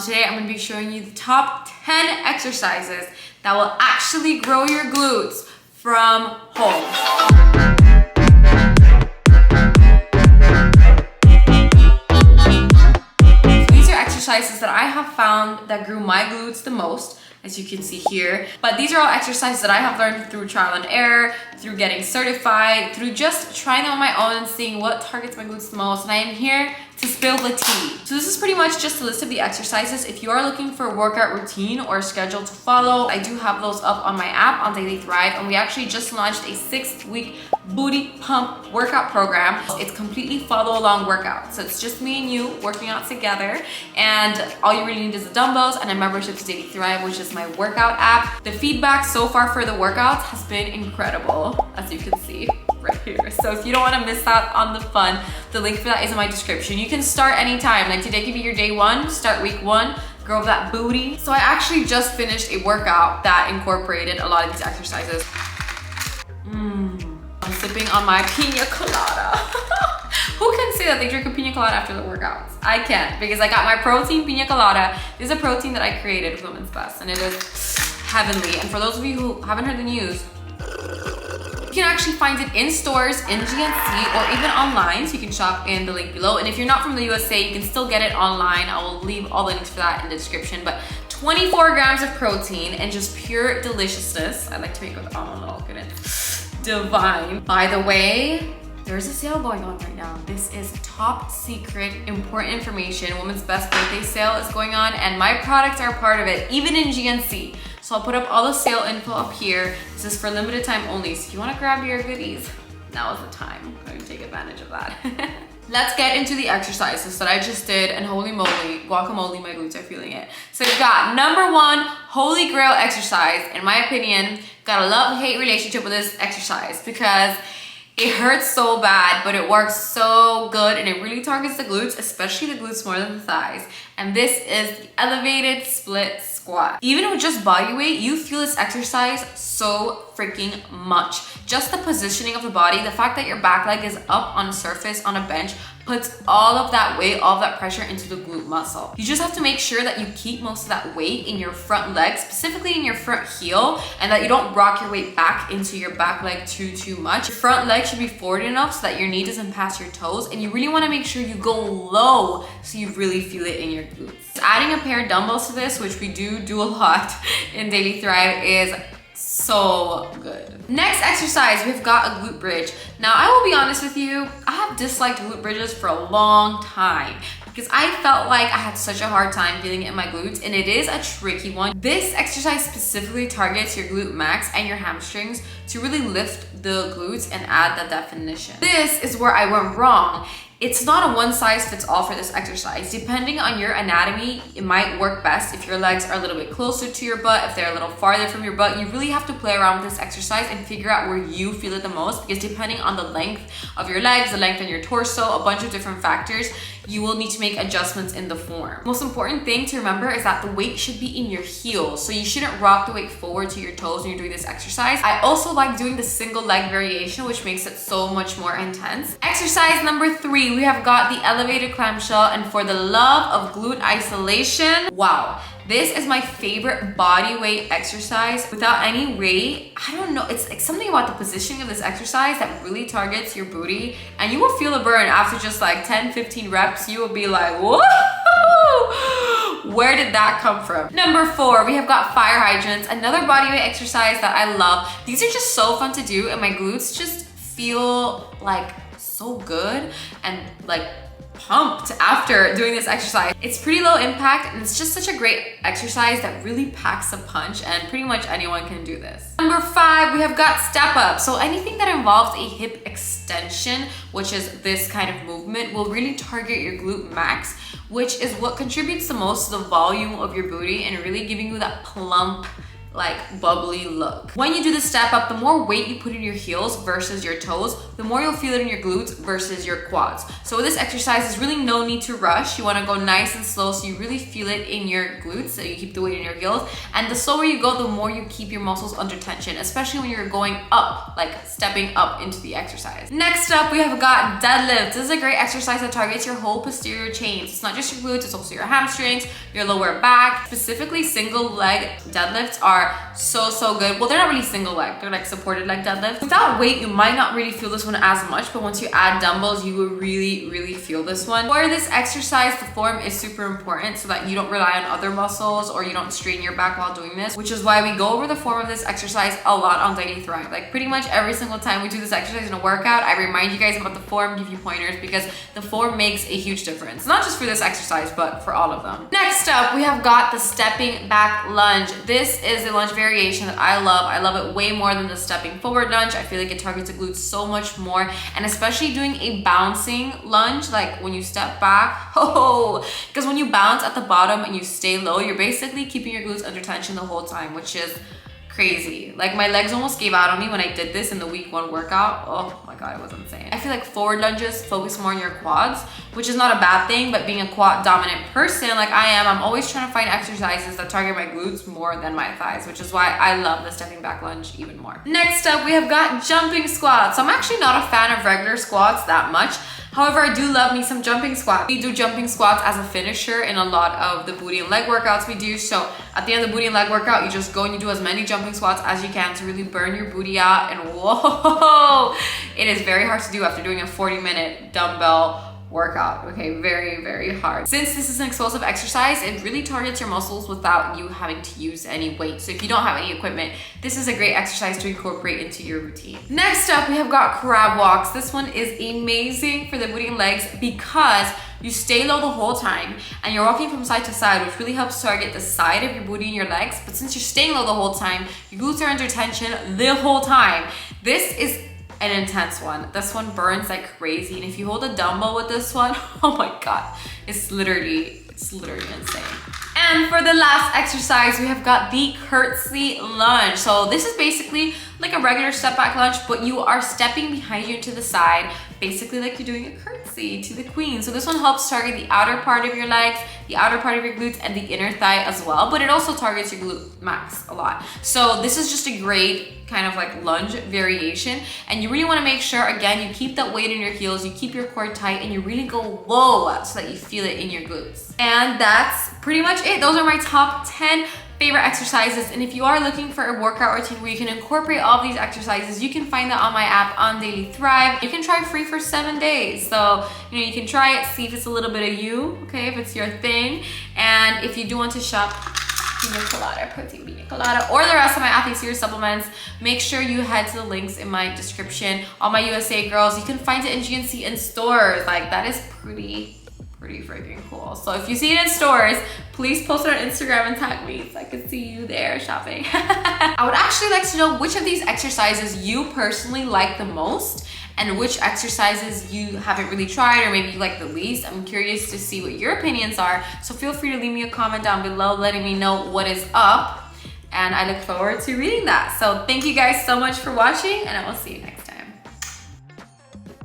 Today I'm going to be showing you the top 10 exercises that will actually grow your glutes from home. So these are exercises that I have found that grew my glutes the most, as you can see here. But these are all exercises that I have learned through trial and error, through getting certified, through just trying them on my own and seeing what targets my glutes the most. And I am here to spill the tea. So this is pretty much just a list of the exercises. If you are looking for a workout routine or a schedule to follow, I do have those up on my app on Daily Thrive, and we actually just launched a 6-week booty pump workout program. It's completely follow along workout. So it's just me and you working out together, and all you really need is the dumbbells and a membership to Daily Thrive, which is my workout app. The feedback so far for the workouts has been incredible, as you can see right here. So if you don't want to miss out on the fun, the link for that is in my description. You can start anytime. Like today could be your day one, start week one, grow that booty. So I actually just finished a workout that incorporated a lot of these exercises. I'm sipping on my pina colada. Who can say that they drink a pina colada after the workouts? I can't, because I got my protein pina colada. This is a protein that I created with Women's Best, and it is heavenly. And for those of you who haven't heard the news, you can actually find it in stores, in GNC, or even online, so you can shop in the link below. And if you're not from the USA, you can still get it online. I will leave all the links for that in the description. But 24 grams of protein and just pure deliciousness. I like to make it with almond milk, and it's divine. By the way, there's a sale going on right now. This is top secret, important information. Women's Best birthday sale is going on, and my products are part of it, even in GNC. So I'll put up all the sale info up here. This is for limited time only, so if you want to grab your goodies, now is the time. I'm going to take advantage of that. Let's get into the exercises that I just did, and holy moly, guacamole, my glutes are feeling it. So we've got number one, holy grail exercise. In my opinion, got a love-hate relationship with this exercise because it hurts so bad, but it works so good, and it really targets the glutes, especially the glutes more than the thighs. And this is the elevated split squat. Even with just body weight, you feel this exercise so freaking much. Just the positioning of the body, the fact that your back leg is up on a surface on a bench, puts all of that weight, all of that pressure into the glute muscle. You just have to make sure that you keep most of that weight in your front leg, specifically in your front heel, and that you don't rock your weight back into your back leg too much. Your front leg should be forward enough so that your knee doesn't pass your toes, and you really want to make sure you go low so you really feel it in your glutes. Adding a pair of dumbbells to this, which we do a lot in Daily Thrive, is so good. Next exercise, we've got a glute bridge. Now, I will be honest with you, I have disliked glute bridges for a long time because I felt like I had such a hard time feeling it in my glutes, and it is a tricky one. This exercise specifically targets your glute max and your hamstrings to really lift the glutes and add that definition. This is where I went wrong. It's not a one-size-fits-all for this exercise. Depending on your anatomy, it might work best if your legs are a little bit closer to your butt, if they're a little farther from your butt. You really have to play around with this exercise and figure out where you feel it the most, because depending on the length of your legs, the length of your torso, a bunch of different factors, you will need to make adjustments in the form. Most important thing to remember is that the weight should be in your heels, so you shouldn't rock the weight forward to your toes when you're doing this exercise. I also like doing the single leg variation, which makes it so much more intense. Exercise number 3, we have got the elevated clamshell, and for the love of glute isolation, wow. This is my favorite body weight exercise. Without any weight, I don't know, it's like something about the positioning of this exercise that really targets your booty, and you will feel a burn after just like 10-15 reps. You will be like, whoa, where did that come from? Number 4, we have got fire hydrants, another body weight exercise that I love. These are just so fun to do, and my glutes just feel like so good and like pumped after doing this exercise. It's pretty low impact, and it's just such a great exercise that really packs a punch, and pretty much anyone can do this. Number 5, we have got step up. So anything that involves a hip extension, which is this kind of movement, will really target your glute max, which is what contributes the most to the volume of your booty and really giving you that plump like bubbly look. When you do the step up, the more weight you put in your heels versus your toes, the more you'll feel it in your glutes versus your quads. So with this exercise, there's really no need to rush. You want to go nice and slow so you really feel it in your glutes, so you keep the weight in your heels. And the slower you go, the more you keep your muscles under tension, especially when you're going up, like stepping up into the exercise. Next up, we have got deadlifts. This is a great exercise that targets your whole posterior chains. It's not just your glutes, it's also your hamstrings, your lower back. Specifically, single leg deadlifts are so good. Well, they're not really single leg, they're like supported leg deadlifts. Without weight, you might not really feel this one as much, but once you add dumbbells, you will really feel this one. For this exercise, the form is super important so that you don't rely on other muscles or you don't strain your back while doing this, which is why we go over the form of this exercise a lot on Daily Thrive. Like pretty much every single time we do this exercise in a workout, I remind you guys about the form, give you pointers, because the form makes a huge difference. Not just for this exercise, but for all of them. Next up, we have got the stepping back lunge. This is a lunge variation that I love. I love it way more than the stepping forward lunge. I feel like it targets the glutes so much more, and especially doing a bouncing lunge, like when you step back, because when you bounce at the bottom and you stay low, you're basically keeping your glutes under tension the whole time, which is crazy. Like my legs almost gave out on me when I did this in the week 1 workout. Oh my god, it was insane. I feel like forward lunges focus more on your quads, which is not a bad thing, but being a quad dominant person like I am, I'm always trying to find exercises that target my glutes more than my thighs, which is why I love the stepping back lunge even more. Next up, we have got jumping squats. I'm actually not a fan of regular squats that much. However, I do love me some jumping squats. We do jumping squats as a finisher in a lot of the booty and leg workouts we do. So at the end of the booty and leg workout, you just go and you do as many jumping squats as you can to really burn your booty out. And whoa, it is very hard to do after doing a 40-minute dumbbell workout. Okay, very hard. Since this is an explosive exercise, it really targets your muscles without you having to use any weight. So if you don't have any equipment, this is a great exercise to incorporate into your routine. Next up, we have got crab walks. This one is amazing for the booty and legs because you stay low the whole time and you're walking from side to side, which really helps target the side of your booty and your legs. But since you're staying low the whole time, your glutes are under tension the whole time. This is an intense one. This one burns like crazy, and if you hold a dumbbell with this one, oh my god, it's literally insane. And for the last exercise, we have got the curtsy lunge. So this is basically like a regular step back lunge, but you are stepping behind you to the side, basically like you're doing a curtsy to the queen. So this one helps target the outer part of your legs, the outer part of your glutes, and the inner thigh as well, but it also targets your glute max a lot. So this is just a great kind of like lunge variation, and you really want to make sure, again, you keep that weight in your heels, you keep your core tight, and you really go low so that you feel it in your glutes. And that's pretty much it. Those are my top 10 favorite exercises, and if you are looking for a workout routine where you can incorporate all of these exercises, you can find that on my app on Daily Thrive. You can try free for 7 days, so you can try it, see if it's a little bit of you, okay, if it's your thing. And if you do want to shop pina colada, protein pina colada, or the rest of my Athlete Series supplements, make sure you head to the links in my description. All my USA girls, you can find it in GNC in stores. Like, that is pretty freaking cool. So if you see it in stores, please post it on Instagram and tag me so I can see you there shopping. I would actually like to know which of these exercises you personally like the most and which exercises you haven't really tried or maybe you like the least. I'm curious to see what your opinions are. So feel free to leave me a comment down below letting me know what is up, and I look forward to reading that. So thank you guys so much for watching, and I will see you next time.